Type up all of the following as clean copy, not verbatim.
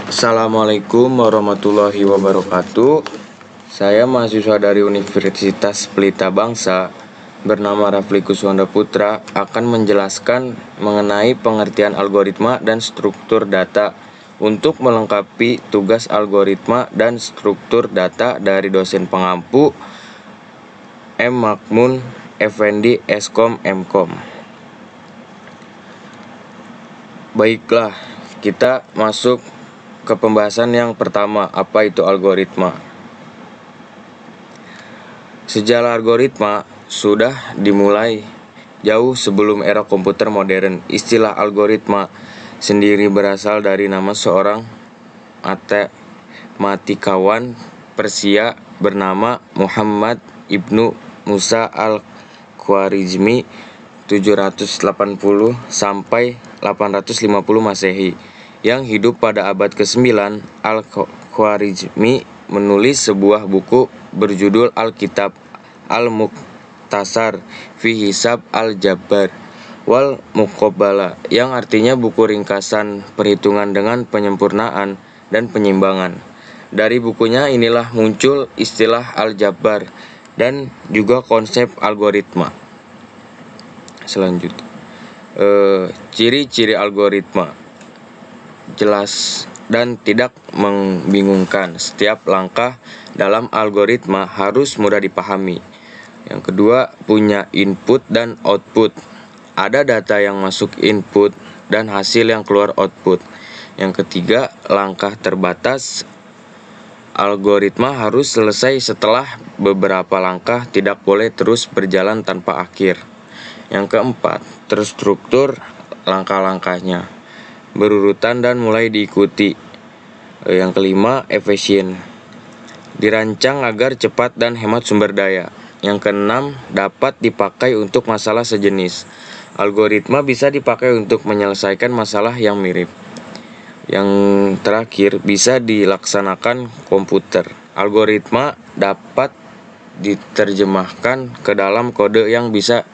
Assalamualaikum warahmatullahi wabarakatuh. Saya mahasiswa dari Universitas Pelita Bangsa bernama Rafli Kuswanda Putra akan menjelaskan mengenai pengertian algoritma dan struktur data untuk melengkapi tugas algoritma dan struktur data dari dosen pengampu M. Makmun Effendi Eskom Mkom. Baiklah, kita masuk ke pembahasan yang pertama, apa itu algoritma. Sejarah algoritma sudah dimulai jauh sebelum era komputer modern. Istilah algoritma sendiri berasal dari nama seorang matematikawan Persia bernama Muhammad Ibnu Musa al-Khwarizmi 780 sampai 850 Masehi yang hidup pada abad ke-9. Al-Khwarizmi menulis sebuah buku berjudul Alkitab Al-Mukhtasar fi Hisab Al-Jabbar wal Muqabalah, yang artinya buku ringkasan perhitungan dengan penyempurnaan dan penyimbangan. Dari bukunya inilah muncul istilah Al-Jabbar dan juga konsep algoritma. Selanjutnya, ciri-ciri algoritma jelas dan tidak membingungkan. Setiap langkah dalam algoritma harus mudah dipahami. Yang kedua, punya input dan output. Ada data yang masuk input dan hasil yang keluar output. Yang ketiga, langkah terbatas. Algoritma harus selesai setelah beberapa langkah, tidak boleh terus berjalan tanpa akhir. Yang keempat, terstruktur langkah-langkahnya, berurutan dan mulai diikuti. Yang kelima, efisien, dirancang agar cepat dan hemat sumber daya. Yang keenam, dapat dipakai untuk masalah sejenis. Algoritma bisa dipakai untuk menyelesaikan masalah yang mirip. Yang terakhir, bisa dilaksanakan komputer. Algoritma dapat diterjemahkan ke dalam kode yang bisa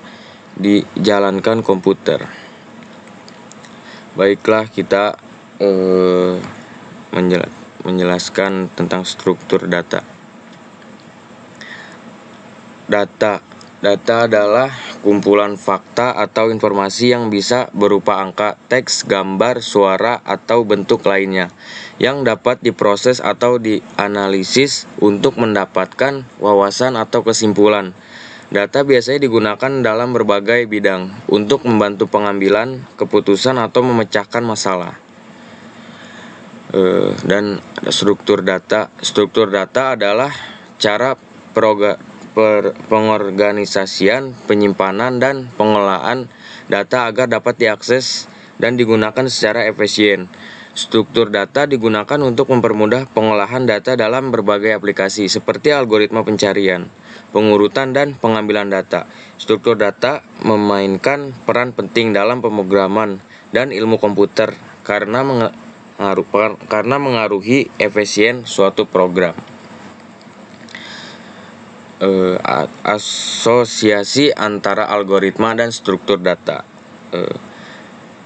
dijalankan komputer. Baiklah, kita menjelaskan tentang struktur data. Data adalah kumpulan fakta atau informasi yang bisa berupa angka, teks, gambar, suara, atau bentuk lainnya yang dapat diproses atau dianalisis untuk mendapatkan wawasan atau kesimpulan. Data biasanya digunakan dalam berbagai bidang untuk membantu pengambilan keputusan atau memecahkan masalah. Dan struktur data. Struktur data adalah cara pengorganisasian, penyimpanan, dan pengelolaan data agar dapat diakses dan digunakan secara efisien. Struktur data digunakan untuk mempermudah pengolahan data dalam berbagai aplikasi seperti algoritma pencarian, pengurutan, dan pengambilan data. Struktur data memainkan peran penting dalam pemrograman dan ilmu komputer karena mengaruhi efisien suatu program. Asosiasi antara algoritma dan struktur data.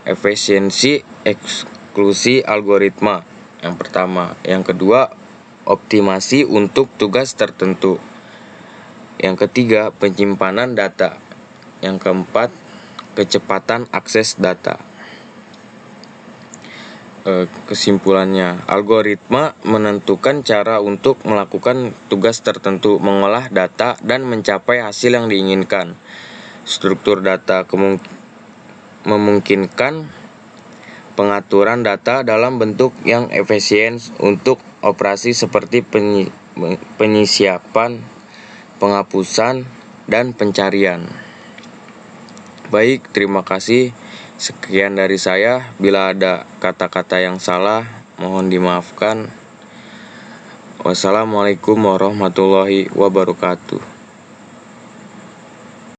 Efisiensi eksklusi algoritma yang pertama. Yang kedua, optimasi untuk tugas tertentu. Yang ketiga, penyimpanan data. Yang keempat, kecepatan akses data. Kesimpulannya, algoritma menentukan cara untuk melakukan tugas tertentu, mengolah data, dan mencapai hasil yang diinginkan. Struktur data memungkinkan pengaturan data dalam bentuk yang efisien untuk operasi seperti penyisiapan, penghapusan, dan pencarian. Baik, terima kasih. Sekian dari saya. Bila ada kata-kata yang salah, mohon dimaafkan. Wassalamualaikum warahmatullahi wabarakatuh.